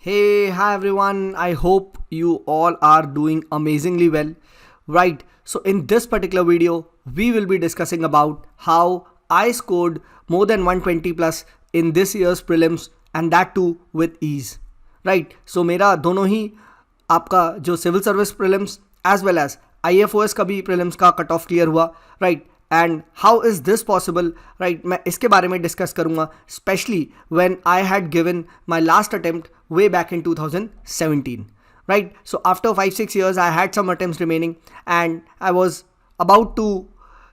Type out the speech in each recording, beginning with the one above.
Hey, hi everyone. I hope you all are doing amazingly well. Right. So in this particular video, we will be discussing about how I scored more than 120 plus in this year's prelims and that too with ease. Right. So मेरा दोनों ही आपका जो civil service prelims as well as IFOS का भी prelims का cut off clear हुआ. Right. And how is this possible. Right, मैं इसके बारे में डिस्कस करूंगा, specially when I had given my last attempt way back in 2017. Right, so after 5-6 years I had some attempts remaining and I was about to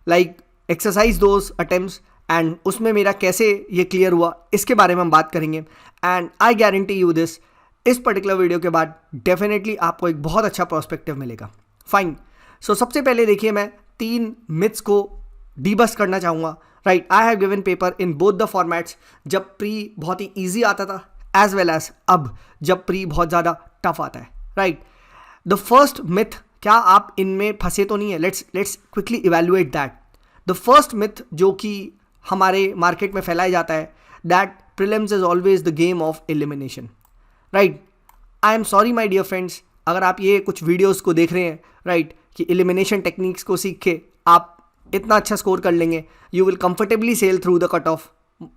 like exercise those attempts, and उसमें मेरा कैसे ये clear हुआ इसके बारे में हम बात करेंगे. And I guarantee you this, इस पर्टिकुलर वीडियो के बाद डेफिनेटली आपको एक बहुत अच्छा पर्सपेक्टिव मिलेगा. फाइन. सो सबसे पहले देखिए, मैं 3 मिथ्स को डीबस्ट करना चाहूँगा. Right, I have given paper in both the formats. जब प्री बहुत ही ईजी आता था एज वेल एज अब जब प्री बहुत ज़्यादा टफ आता है. राइट, द फर्स्ट मिथ, क्या आप इनमें फंसे तो नहीं है? Let's quickly evaluate that. The first myth जो कि हमारे मार्केट में फैलाया जाता है, that prelims is always the game of elimination. Right, I am sorry my dear friends, अगर आप ये कुछ वीडियोज़ को देख रहे हैं, राइट, कि एलिमिनेशन टेक्निक्स को सीख के आप इतना अच्छा स्कोर कर लेंगे, you will comfortably sail through the cut off.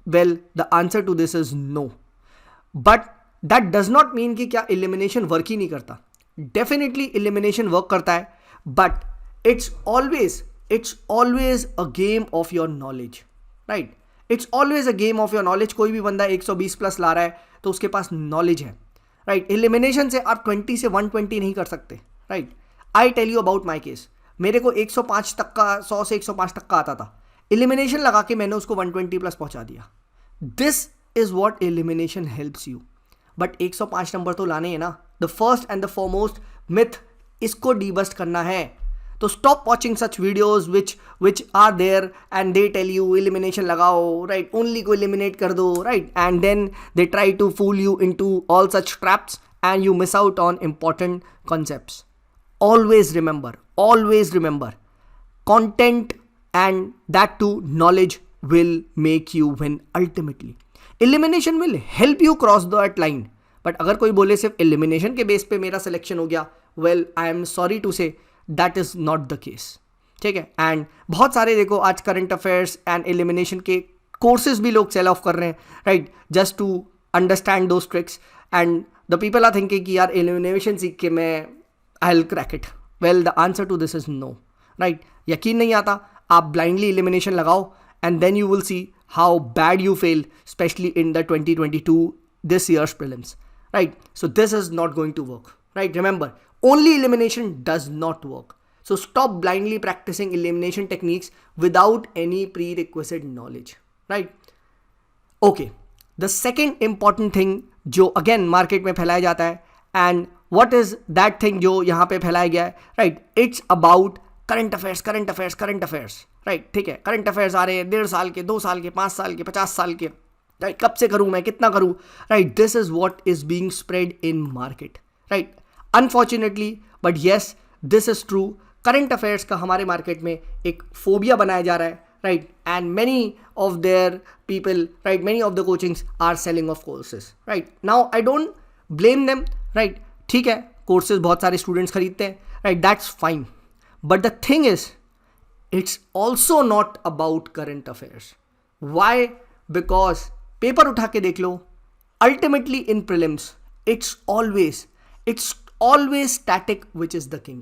Well, the answer to this is no. But that does not mean कि क्या एलिमिनेशन वर्क ही नहीं करता. डेफिनेटली एलिमिनेशन वर्क करता है, but it's always a game of your knowledge. Right, it's always a game of your knowledge. कोई भी बंदा 120 plus ला रहा है तो उसके पास नॉलेज है. राइट, एलिमिनेशन से आप 20 से 120 नहीं कर सकते. Right, I tell you about my case. मेरे को 105 तक का, 100 से 105 तक का आता था. एलिमिनेशन लगा के मैंने उसको 120 प्लस पहुंचा दिया. This is what elimination helps you. But 105 number तो लाने हैं ना. The first and the foremost myth, इसको डीबस्ट करना है. तो stop watching such videos which are there and they tell you elimination लगाओ. राइट, ओनली को एलिमिनेट कर दो. Right, and then they try to fool you into all such traps and you miss out on important concepts. Always remember content and that too knowledge will make you win ultimately. Elimination will help you cross that line. But अगर कोई बोले सिर्फ elimination के base पे मेरा selection हो गया, well I am sorry to say that is not the case. ठीक है. एंड बहुत सारे देखो आज करंट अफेयर्स एंड एलिमिनेशन के कोर्सेज भी लोग सेल ऑफ कर रहे हैं. Right, just to understand those tricks. And the people are thinking कि यार एलिमिनेशन सीख के मैं I will crack it. Well, the answer to this is no. Right, यकीन नहीं आता, आप ब्लाइंडली एलिमिनेशन लगाओ and then you will see how bad you fail, especially in the 2022 this year's prelims. Right, so this is not going to work. Right, remember, only elimination does not work. So stop blindly practicing elimination techniques without any prerequisite knowledge. Right, okay. The second important thing जो again market में फैलाया जाता है, and what is that thing जो यहाँ पे फैलाया गया है? Right, it's about current affairs. Right, ठीक है. करंट अफेयर्स आ रहे हैं 1.5 साल के, 2 साल के, 5 साल के, 50 साल के. राइट, कब से करूं मैं, कितना करूं. Right, this is what is being spread in market. Right, unfortunately, but yes, this is true. Current affairs का हमारे मार्केट में एक फोबिया बनाया जा रहा है. Right, and many of there people, right, many of the coachings are selling off courses. Right, now I don't blame them. Right, ठीक है, कोर्सेज बहुत सारे स्टूडेंट्स खरीदते हैं. Right, that's fine. But the thing is, it's also not about current affairs. Why? Because paper उठा के देख लो, ultimately in prelims, it's always static which is the king.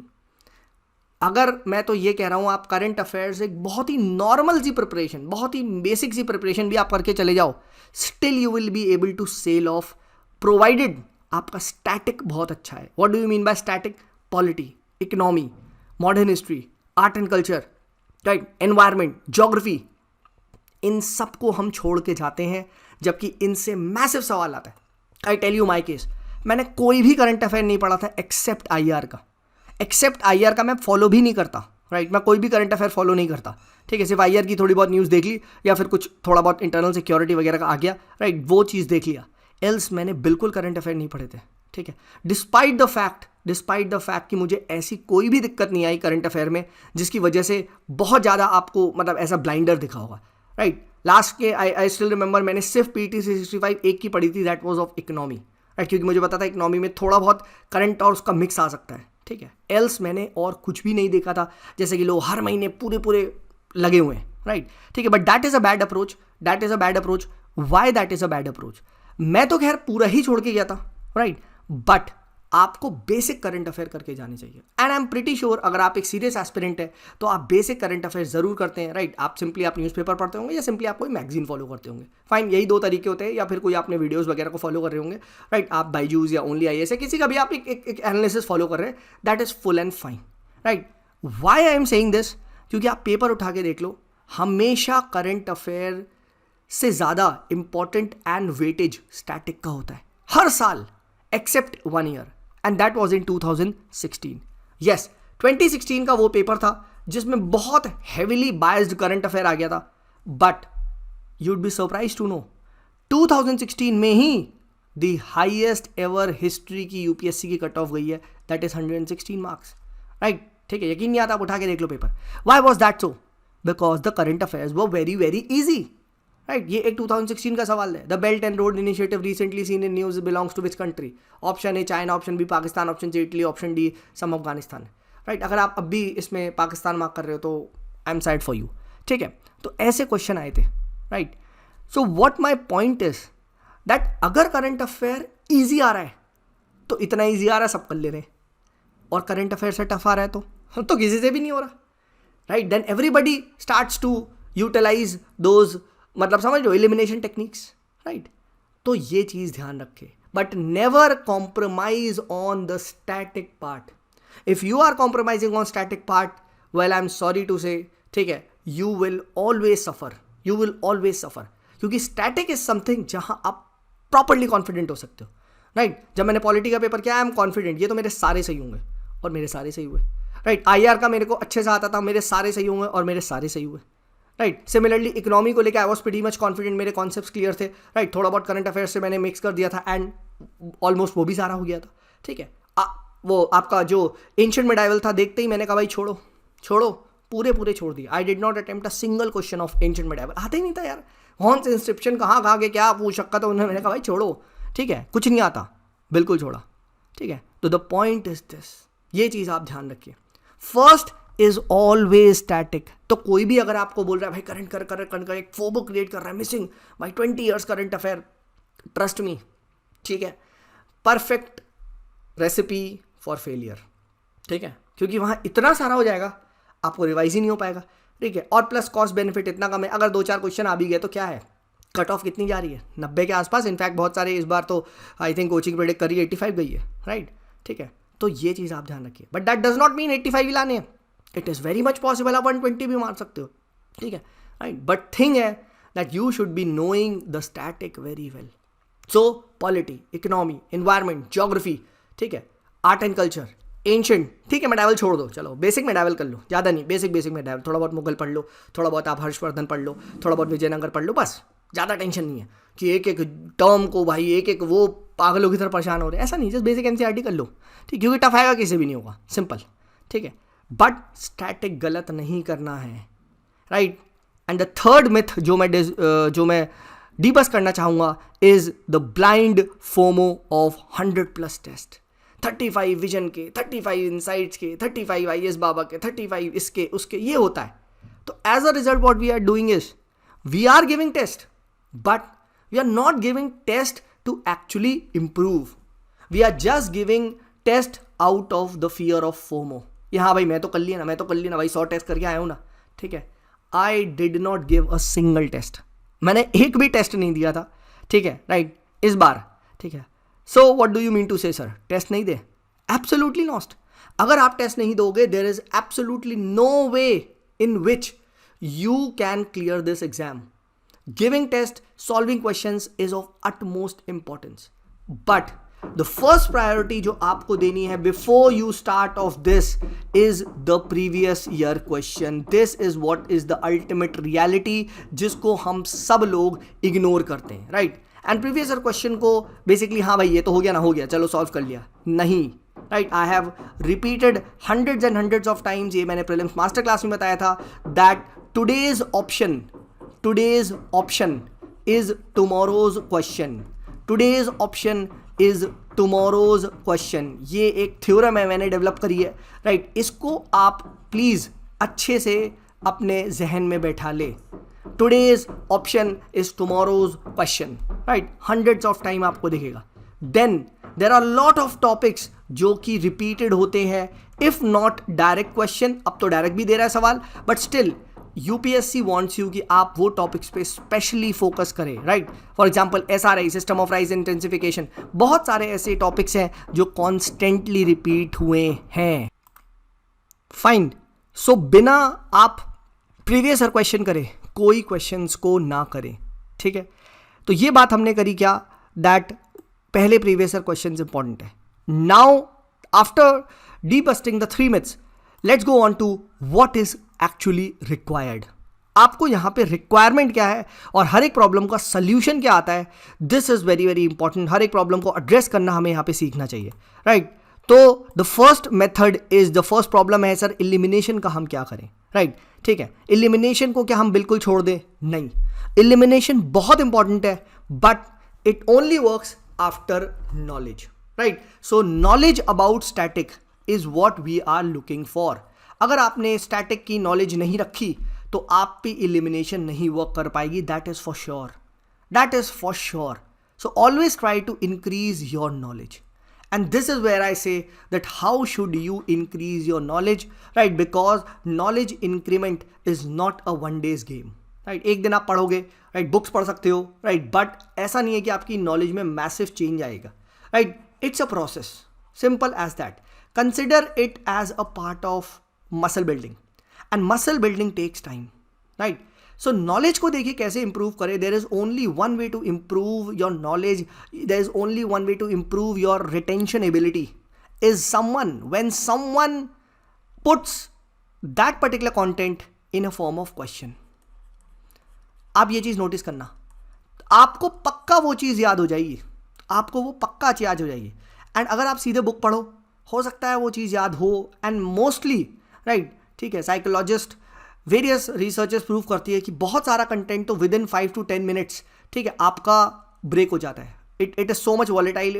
अगर मैं तो ये कह रहा हूँ, आप करंट अफेयर्स एक बहुत ही नॉर्मल सी प्रिपरेशन, बहुत ही बेसिक सी प्रिपरेशन भी आप करके चले जाओ, still you will be able to sell off, provided आपका स्टैटिक बहुत अच्छा है. What do you mean by static? Polity, economy, modern history, art and culture, right, environment, geography, इन सबको हम छोड़ के जाते हैं, जबकि इनसे मैसिव सवाल आता है. I tell you my case, मैंने कोई भी करंट अफेयर नहीं पढ़ा था एक्सेप्ट आईआर का मैं फॉलो भी नहीं करता. राइट, मैं कोई भी करंट अफेयर फॉलो नहीं करता. ठीक है, सिर्फ आईआर की थोड़ी बहुत न्यूज़ देख ली, या फिर कुछ थोड़ा बहुत इंटरनल सिक्योरिटी वगैरह का आ गया. राइट, वो चीज़ देख लिया. एल्स मैंने बिल्कुल करंट अफेयर नहीं पढ़े थे. ठीक है, डिस्पाइट द फैक्ट कि मुझे ऐसी कोई भी दिक्कत नहीं आई करंट अफेयर में जिसकी वजह से बहुत ज़्यादा आपको मतलब ऐसा ब्लाइंडर दिखा होगा. राइट, लास्ट के आई स्टिल रिमेंबर मैंने सिर्फ PT 365 एक की पढ़ी थी, that was of economy. Right, क्योंकि मुझे पता था इकोनॉमी में थोड़ा बहुत करंट और उसका मिक्स आ सकता है, ठीक है। एल्स मैंने और कुछ भी नहीं देखा था, जैसे कि लोग हर महीने पूरे पूरे लगे हुए हैं, राइट, ठीक है। But that is a bad approach, that is a bad approach. Why that is a bad approach? मैं तो खैर पूरा ही छोड़ के गया था, राइट, बट आपको बेसिक करंट अफेयर करके जाने चाहिए। And I am pretty sure अगर आप एक सीरियस एस्पिरेंट है तो आप बेसिक करंट अफेयर जरूर करते हैं, राइट। आप सिंपली आप न्यूज़पेपर पढ़ते होंगे या सिंपली आप कोई मैगजीन फॉलो करते होंगे, फाइन, यही दो तरीके होते हैं, या फिर कोई आपने वीडियोस वगैरह को फॉलो कर रहे होंगे, राइट। आप बायजूस या ओनली आईएएस है, किसी का भी आप एक एनालिसिस फॉलो कर रहे हैं, that is full and fine, right. Why I am saying this? क्योंकि आप पेपर उठा के देख लो, हमेशा करंट अफेयर से ज़्यादा इंपॉर्टेंट एंड वेटेज स्टैटिक का होता है हर साल, except 1 year, and that was in 2016। Yes, 2016 का वो पेपर था जिसमें बहुत हेविली बायस्ड करंट अफेयर आ गया था, but you'd be surprise to know 2016 में ही द हाईएस्ट एवर हिस्ट्री की यूपीएससी की कट ऑफ गई है, दैट इज 116 मार्क्स, राइट, ठीक है। यकीन नहीं आता, आप उठा के देख लो paper. Why was that so? Because the current affairs were very very easy, right. ये एक 2016 का सवाल है। The belt and road initiative recently seen in news belongs to which country? Option A China, option B Pakistan, option C Italy, option D some Afghanistan, right. अगर आप अब भी इसमें पाकिस्तान मार्क कर रहे हो तो I am side for you, ठीक है। तो ऐसे क्वेश्चन आए थे, right. So what my point is that अगर करंट अफेयर ईजी आ रहा है तो इतना ईजी आ रहा है, सब कर ले रहे हैं, और करंट अफेयर से टफ आ रहा है तो किसी से भी नहीं हो रहा, right. Then everybody starts to utilise those, मतलब समझ लो, एलिमिनेशन टेक्निक्स, राइट। तो ये चीज़ ध्यान रखे, but never compromise on the static part. If you are compromising on static part, well I am sorry to say, ठीक है, you will always suffer, you will always suffer, क्योंकि static is something जहां आप properly confident हो सकते हो, right. जब मैंने पॉलिटी का पेपर किया, आई एम कॉन्फिडेंट ये तो मेरे सारे सही होंगे, और मेरे सारे सही हुए, राइट। आईआर का मेरे को अच्छे से आता था, मेरे सारे सही होंगे, और मेरे सारे सही हुए, राइट। सिमिलरली इकोनॉमी को लेकर I was pretty much confident, मेरे कॉन्सेप्ट्स क्लियर थे, राइट। थोड़ा बहुत करंट अफेयर से मैंने मिक्स कर दिया था, एंड ऑलमोस्ट वो भी सारा हो गया था, ठीक है। वो आपका जो एंशिएंट मेडाइवल था, देखते ही मैंने कहा भाई छोड़ो छोड़ो, पूरे पूरे छोड़ दिए। आई did not attempt a single question of ancient medieval, आता ही नहीं था यार। हॉर्न्स इंस्क्रिप्शन कहाँ के क्या पूछ रखा था उन्होंने, मैंने कहा भाई छोड़ो, ठीक है, कुछ नहीं आता, बिल्कुल छोड़ा, ठीक है। तो द पॉइंट इज दिस, ये चीज़ आप ध्यान रखिए, फर्स्ट इज ऑलवेज स्टैटिक। तो कोई भी अगर आपको बोल रहा है भाई करंट कर एक फोबो क्रिएट कर रहा है, मिसिंग भाई 20 years current affair, trust me, ठीक है, परफेक्ट रेसिपी फॉर फेलियर, ठीक है, क्योंकि वहाँ इतना सारा हो जाएगा आपको रिवाइज ही नहीं हो पाएगा, ठीक है। और प्लस कॉस्ट बेनिफिट इतना कम है, अगर 2-4 क्वेश्चन आ भी गए तो क्या है, कट ऑफ कितनी जा रही है, 90 के आसपास। इनफैक्ट बहुत सारे इस बार तो आई थिंक कोचिंग प्रेडिक्ट करी 85 गई है, राइट, ठीक है। तो ये चीज़ आप ध्यान रखिए, but that does not mean 85 ही लाने हैं, it is very much possible आप 120 भी मार सकते हो, ठीक है, राइट। बट थिंग है that you should be knowing the static very well. So polity, economy, environment, geography, ठीक है, आर्ट एंड कल्चर, एंशिएंट, ठीक है, मेडावल छोड़ दो, चलो बेसिक मेडावल कर लो, ज़्यादा नहीं, बेसिक मेडावल, थोड़ा बहुत मुगल पढ़ लो, थोड़ा बहुत आप हर्षवर्धन पढ़ लो, थोड़ा बहुत विजयनगर पढ़ लो, बस, ज़्यादा टेंशन नहीं है कि एक एक टर्म को भाई एक वो पागलों की तरह परेशान हो रहे हैं, ऐसा नहीं, जस्ट बेसिक एनसीईआरटी कर लो, ठीक, क्योंकि टफ आएगा किसी भी नहीं होगा, सिंपल, ठीक है। बट स्टैटिक गलत नहीं करना है, right. And the third myth जो मैं डिबस करना चाहूँगा is the blind FOMO of 100+ test, 35 vision के, 35 इनसाइट्स के, 35 आईएएस बाबा के, 35 इसके उसके, ये होता है। तो as a result what we are doing is we are giving test, but we are not giving test to actually improve, we are just giving test out of the fear of FOMO. हाँ भाई मैं तो कर लिया ना भाई, 100 test करके आया हूँ ना, ठीक है। I did not give a single test, मैंने एक भी टेस्ट नहीं दिया था, ठीक है, राइट, इस बार, ठीक है। So what do you mean to say sir, test नहीं दे? Absolutely not. अगर आप टेस्ट नहीं दोगे, there is absolutely no way in which you can clear this exam. Giving test, solving questions is of utmost importance, but the first priority जो आपको देनी है before you start off this is the previous year question. This is what is the ultimate reality जिसको हम सब लोग ignore करते हैं, right. And previous year question को बेसिकली हाँ भाई ये तो हो गया ना, हो गया, चलो सॉल्व कर लिया, नहीं, right. I have repeated hundreds and hundreds of times, ये मैंने प्रीलिम्स मास्टर क्लास में बताया था, that today's option is tomorrow's question, today's option is tomorrow's question. ये एक थ्योरम है, मैंने डेवलप करी है, राइट। इसको आप प्लीज अच्छे से अपने जहन में बैठा ले। Today's option is tomorrow's question, right. Hundreds of time आपको दिखेगा। Then there are lot of topics जो कि रिपीटेड होते हैं, इफ नॉट डायरेक्ट क्वेश्चन। अब तो डायरेक्ट भी दे रहा है सवाल, but still UPSC wants you कि आप वो टॉपिक्स पे स्पेशली फोकस करें, right. For example SRI, system of rise intensification, बहुत सारे ऐसे टॉपिक्स हैं जो कॉन्स्टेंटली रिपीट हुए हैं। फाइन। सो बिना आप प्रीवियस ईयर क्वेश्चन करें, कोई क्वेश्चंस को ना करें, ठीक है। तो ये बात हमने करी क्या, दैट पहले प्रीवियस ईयर क्वेश्चंस इंपॉर्टेंट है। Now after debusting the 3 myths, let's go on to what is actually required. आपको यहां पे रिक्वायरमेंट क्या है और हर एक प्रॉब्लम का सोल्यूशन क्या आता है, this is very very important. हर एक प्रॉब्लम को एड्रेस करना हमें यहां पे सीखना चाहिए, राइट। तो the first method is, the first problem है सर एलिमिनेशन का हम क्या करें, राइट, ठीक है। एलिमिनेशन को क्या हम बिल्कुल छोड़ दें? नहीं, एलिमिनेशन बहुत इंपॉर्टेंट है, but it only works after knowledge, right. So knowledge about static is what we are looking for. अगर आपने स्टैटिक की नॉलेज नहीं रखी तो आप पे एलिमिनेशन नहीं वर्क कर पाएगी, that is for sure, that is for sure. So always try to increase your knowledge, and this is where I say that how should you increase your knowledge, right? Because knowledge increment is not a one day's game, right? एक दिन आप पढ़ोगे, right? Books पढ़ सकते हो, right? But ऐसा नहीं है कि आपकी नॉलेज में मैसिव चेंज आएगा, right? It's a process, simple as that. Consider it as a part of muscle building, and muscle building takes time, right? So knowledge को देखिए कैसे इंप्रूव करें। There is only one way to improve your knowledge, there is only one way to improve your retention ability is someone when someone puts that particular content in a form of question. आप ये चीज notice करना, आपको पक्का वो चीज याद हो जाएगी, आपको वो पक्का याद हो जाएगी। एंड अगर आप सीधे बुक पढ़ो, हो सकता है वो चीज याद हो, एंड मोस्टली, राइट, ठीक है, साइकोलॉजिस्ट वेरियस रिसर्चेस प्रूव करती है कि बहुत सारा कंटेंट तो विद इन 5 to 10 minutes, ठीक है, आपका ब्रेक हो जाता है। It is so much volatile,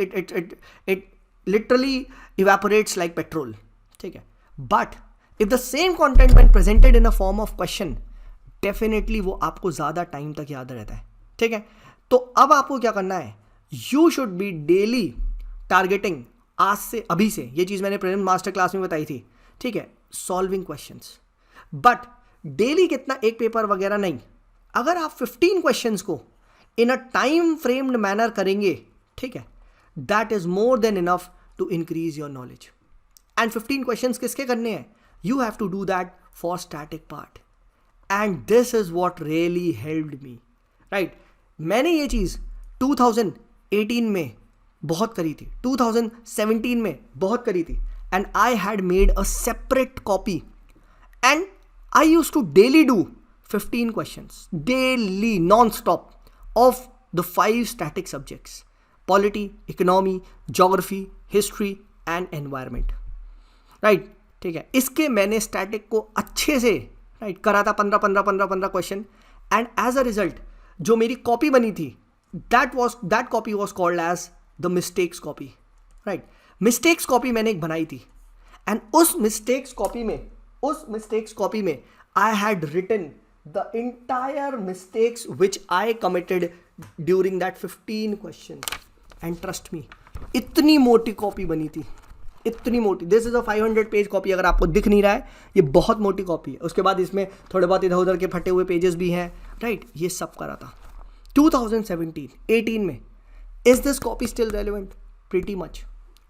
it literally evaporates like petrol, ठीक है। But if the same content when presented in a form of question, definitely वो आपको ज़्यादा टाइम तक याद रहता है, ठीक है। तो अब आपको क्या करना है, you should be daily targeting, आज से, अभी से, ये चीज़ मैंने प्रेजेंट मास्टर क्लास में बताई थी, ठीक है, सॉल्विंग क्वेश्चंस। बट डेली कितना, एक पेपर वगैरह नहीं, अगर आप 15 क्वेश्चंस को in a time framed manner करेंगे, ठीक है, that is more than enough to increase your knowledge. And 15 questions किसके करने हैं? You have to do that for static part, and this is what really helped me, right. मैंने ये चीज 2018 में बहुत करी थी, 2017 में बहुत करी थी, and I had made a separate copy, and I used to daily do 15 questions, daily, non-stop, of the 5 static subjects: polity, economy, geography, history and environment, right? ठीक है, इसके मैंने स्टैटिक को अच्छे से, राइट, करा था 15 question, and as a result जो मेरी कॉपी बनी थी, that copy was called as the mistakes copy, right. Mistakes copy मैंने एक बनाई थी, एंड उस मिस्टेक्स कॉपी में I had written the entire mistakes which I committed during that 15 questions, and trust me, इतनी मोटी कॉपी बनी थी, इतनी मोटी। This is a 500 page copy, अगर आपको दिख नहीं रहा है, ये बहुत मोटी कॉपी है। उसके बाद इसमें थोड़े बहुत इधर उधर के फटे हुए पेजेस भी हैं, राइट, ये सब करा था 2017-18 में। Is this copy still relevant? Pretty much,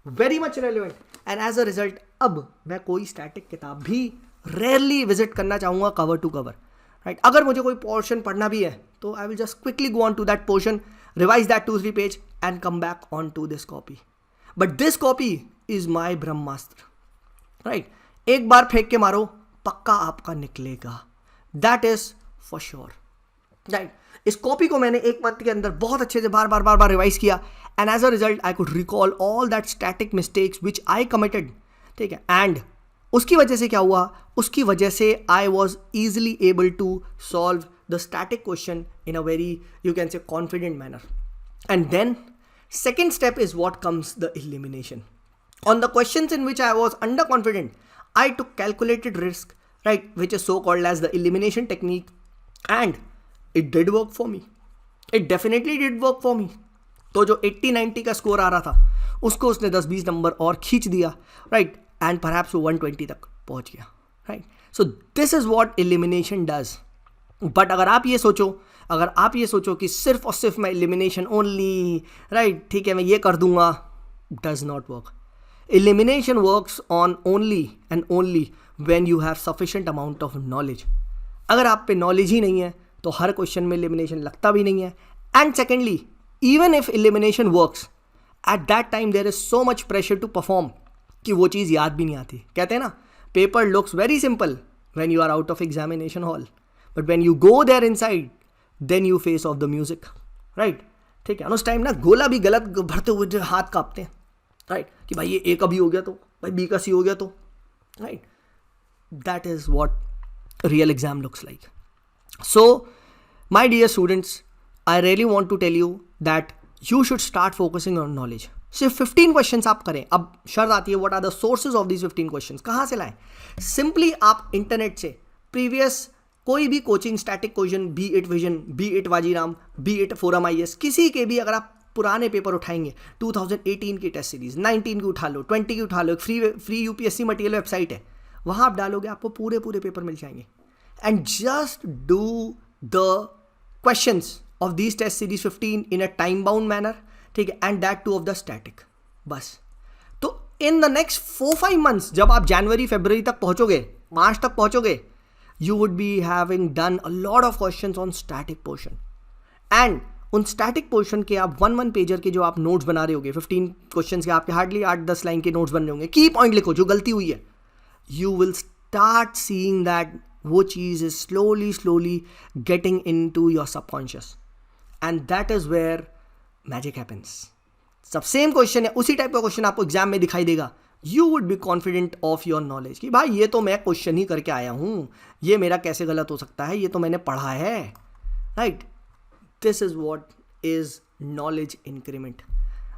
very much relevant. And as a result अब मैं कोई स्टैटिक किताब भी रेयरली विजिट करना चाहूँगा कवर टू कवर, राइट। अगर मुझे कोई पोर्शन पढ़ना भी है तो I will just quickly go on to that portion, revise that 2-3 page and come back on to this copy. But this copy is my ब्रह्मास्त्र, राइट। एक बार फेंक के मारो, पक्का आपका निकलेगा, that is for sure, right. इस कॉपी को मैंने एक मंथ के अंदर बहुत अच्छे से बार रिवाइज किया, and as a result I could recall all that static mistakes which I committed, ठीक है। एंड उसकी वजह से क्या हुआ, उसकी वजह से I was easily able to solve the static question in a very, you can say, confident manner. And then Second step is what comes the elimination. On the questions in which I was underconfident, I took calculated risk, right, which is so called as the elimination technique, and it did work for me. It definitely did work for me. तो जो 80-90 का score आ रहा था उसको उसने 10-20 number और खींच दिया, राइट, एंड परहैप्स वो 120 तक पहुंच गया, right. So this is what elimination does. But अगर आप ये सोचो कि सिर्फ और सिर्फ मैं एलिमिनेशन ओनली, राइट, ठीक है, मैं ये कर दूंगा, does not work. Elimination works on only and only when you have sufficient amount of knowledge. अगर आप पे नॉलेज ही नहीं है तो हर क्वेश्चन में एलिमिनेशन लगता भी नहीं है. And secondly, even if elimination works, at that time there is so much pressure to perform कि वो चीज़ याद भी नहीं आती. कहते हैं ना, paper looks very simple when you are out of examination hall, but when you go there inside then you face of the music, right. ठीक है, उस टाइम ना गोला भी गलत भरते हुए जो हाथ कांपते हैं, राइट, कि भाई ये ए का बी हो गया तो, भाई बी का सी हो गया तो, right. That is what real exam looks like. So my dear students, I really want to tell you that you should start focusing on knowledge. सिर्फ 15 क्वेश्चंस आप करें. अब शर्त आती है, what are the sources of these 15 questions, कहाँ से लाएं? सिंपली आप इंटरनेट से प्रीवियस कोई भी coaching, static question, B it vision, B it Vajiram, B it forum IAS, किसी के भी अगर आप पुराने पेपर उठाएंगे, 2018 की टेस्ट सीरीज, 19 की उठा लो, 20 की उठा लो, एक फ्री UPSC मटेरियल वेबसाइट है, वहाँ आप डालोगे आपको पूरे पेपर मिल जाएंगे. And just do the questions of these test series 15 in a time bound manner, ठीक है, and that too of the static. बस. तो इन द नेक्स्ट 4-5 मंथ्स, जब आप जनवरी फरवरी तक पहुंचोगे, मार्च तक पहुंचोगे, you would be having done a lot of questions on static portion. And उन static portion के आप 1 पेजर के जो आप नोट्स बना रहे होगे, 15 क्वेश्चंस के आपके हार्डली 8-10 लाइन के नोट्स बन रहे होंगे, की पॉइंट लिखो जो गलती हुई है. You will start seeing that वो चीज़ is slowly getting into your subconscious, and that is where magic happens. सब सेम क्वेश्चन है, उसी टाइप का क्वेश्चन आपको एग्जाम में दिखाई देगा. You would be confident of your knowledge कि भाई ये तो मैं क्वेश्चन ही करके आया हूँ, ये मेरा कैसे गलत हो सकता है, ये तो मैंने पढ़ा है, right. This is what is knowledge increment,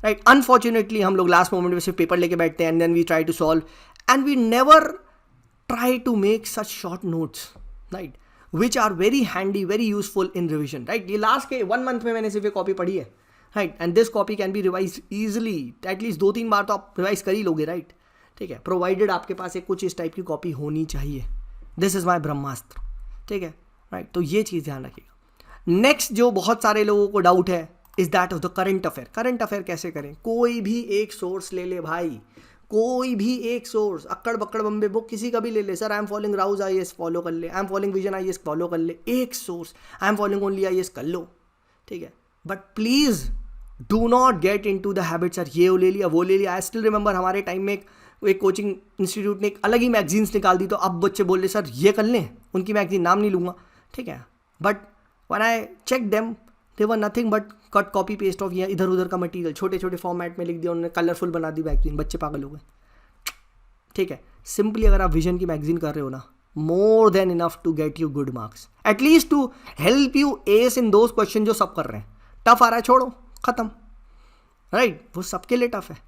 right. Unfortunately हम लोग लास्ट मोमेंट में सिर्फ पेपर लेके बैठते हैं, and then we try to solve, and we never try to make such short notes, right, which are very handy, very useful in revision, right. ये last के 1 month में मैंने सिर्फ ये कॉपी पढ़ी है, right, and this copy can be revise easily. At least 2-3 बार तो आप रिवाइज कर ही लोगे, राइट. ठीक है, प्रोवाइडेड आपके पास एक कुछ इस टाइप की कॉपी होनी चाहिए. दिस इज माई ब्रह्मास्त्र, ठीक है, राइट. तो ये चीज़ ध्यान रखिएगा. नेक्स्ट जो बहुत सारे लोगों को डाउट है is that of the current affair. Current affair कैसे करें? कोई भी एक सोर्स ले ले भाई, कोई भी एक सोर्स, अक्कड़ बक्कड़ बम्बे बुक किसी का भी ले ले. Sir I am following Rau's IAS, follow कर ले. I am following vision IAS, follow कर ले. एक source, I am following only IAS, कर लो, ठीक है. But please do not get into the habit, sir ये ले लिया, वो ले लिया. आई स्टिल रिमेंबर हमारे टाइम में एक कोचिंग इंस्टीट्यूट ने एक अलग ही मैगजीन्स निकाल दी, तो अब बच्चे बोल रहे सर ये कर लें, उनकी मैगजीन नाम नहीं लूँगा, ठीक है. But when I check them they were nothing but cut copy paste of ये इधर उधर का मटीरियल, छोटे छोटे फॉर्मेट में लिख दिया उन्होंने, कलरफुल बना दी मैगजीन, बच्चे पागल हो गए, ठीक है. सिंपली अगर आप विजन की मैगजीन कर रहे हो ना, more than enough to get you good marks, at least to help you ace in those question जो सब कर रहे हैं. टफ आ रहा है, छोड़ो, खत्म, राइट, वो सबके लिए टफ है.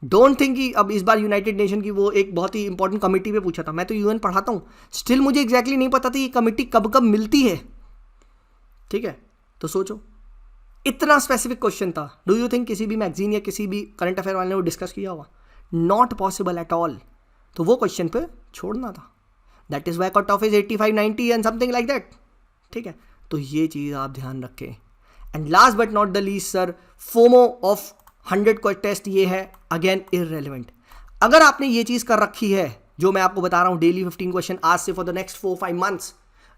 डोंट थिंक कि अब इस बार यूनाइटेड नेशन की वो एक बहुत ही इंपॉर्टेंट कमेटी पे पूछा था. मैं तो UN पढ़ाता हूँ, स्टिल मुझे एग्जैक्टली नहीं पता था ये कमेटी कब कब मिलती है, ठीक है. तो सोचो, इतना स्पेसिफिक क्वेश्चन था. डू यू थिंक किसी भी मैगजीन या किसी भी करंट अफेयर वाले ने वो डिस्कस किया होगा? Not possible at all. तो वो क्वेश्चन पे छोड़ना था. That is why cut off is 85-90 and something like that, ठीक है. तो ये चीज़ आप ध्यान रखें. And last but not the least sir, FOMO of 100 का टेस्ट ये है, अगेन इररेलेवेंट. अगर आपने ये चीज़ कर रखी है जो मैं आपको बता रहा हूँ, डेली 15 क्वेश्चन आज से for the next 4-5 months,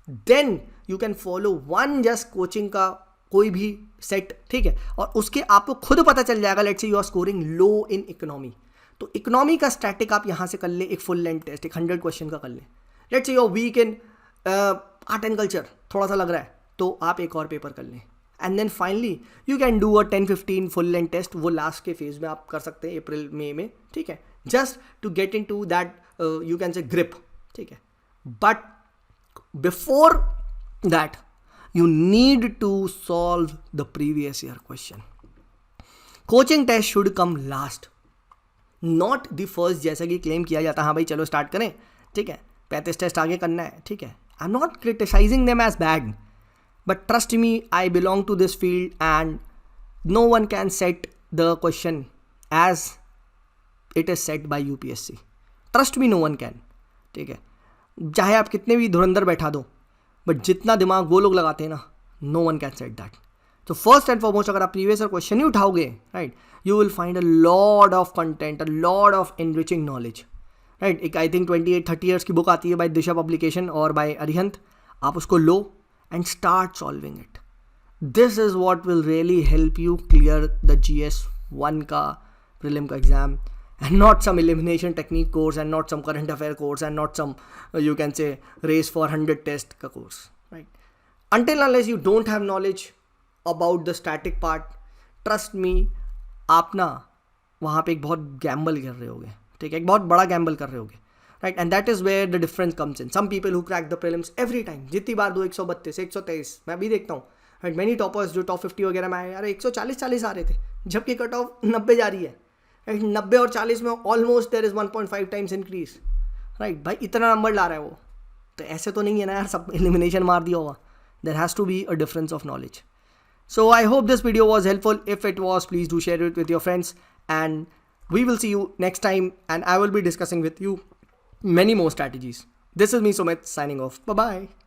then you can follow one just coaching का कोई भी सेट, ठीक है. और उसके आपको खुद पता चल जाएगा. Let's say you are scoring low in economy, तो इकोनॉमी का स्टैटिक आप यहाँ से कर ले, एक फुल लेंथ टेस्ट, एक 100 क्वेश्चन का कर ले. Let's say you are weak in art and culture, थोड़ा सा लग रहा है, तो आप एक और पेपर कर लें. And then finally you can do a 10-15 full length test. वो लास्ट के फेज में आप कर सकते हैं, अप्रैल मई में, ठीक है, just to get into that you can say grip, ठीक है. But before that you need to solve the previous year question. Coaching test should come last, not the first, जैसा कि क्लेम किया जाता है हाँ भाई चलो स्टार्ट करें, ठीक है 35 टेस्ट आगे करना है, ठीक है. I am not criticising them as bad, but trust me I belong to this field and no one can set the question as it is set by UPSC. Trust me, no one can. ठीक है, चाहे आप कितने भी धुरंधर बैठा दो, but जितना दिमाग वो लोग लगाते हैं ना, no one can set that. तो फर्स्ट एंड फॉरमोस्ट अगर आप प्रीवियस ईयर क्वेश्चन ही उठाओगे, right, you will find a lot of content, a lot of enriching knowledge, right. एक आई थिंक 28-30 ईयर्स की बुक आती है बाय दिशा पब्लिकेशन और बाय अरिहंत. आप उसको लो and start solving it. This is what will really help you clear the GS1 का prelim का exam, and not some elimination technique course and not some current affair course and not some you can say race for 100 test का course, right. Until unless you don't have knowledge about the static part, trust me, आप ना वहाँ पे एक बहुत gamble कर रहे होगे, ठीक है, एक बहुत बड़ा gamble कर रहे होगे, right. And that is where the difference comes in. Some people who crack the prelims every time, जितनी बार दो 132 123, मैं भी देखता हूँ, right. Many toppers जो top 50 वगैरह में आए यार 140 आ रहे थे, जबकि कट ऑफ 90 जा रही है. 90 और 40 में almost there is 1.5 times increase, right. भाई इतना नंबर ला रहा है वो, तो ऐसे तो नहीं है ना यार सब एलिमिनेशन मार दिया होगा. There has to be a difference of knowledge. So I hope this video was helpful. If it was, please do share it with your friends and we will see you next time and I will be discussing with you many more strategies. This is me, Sumit, signing off. Bye bye.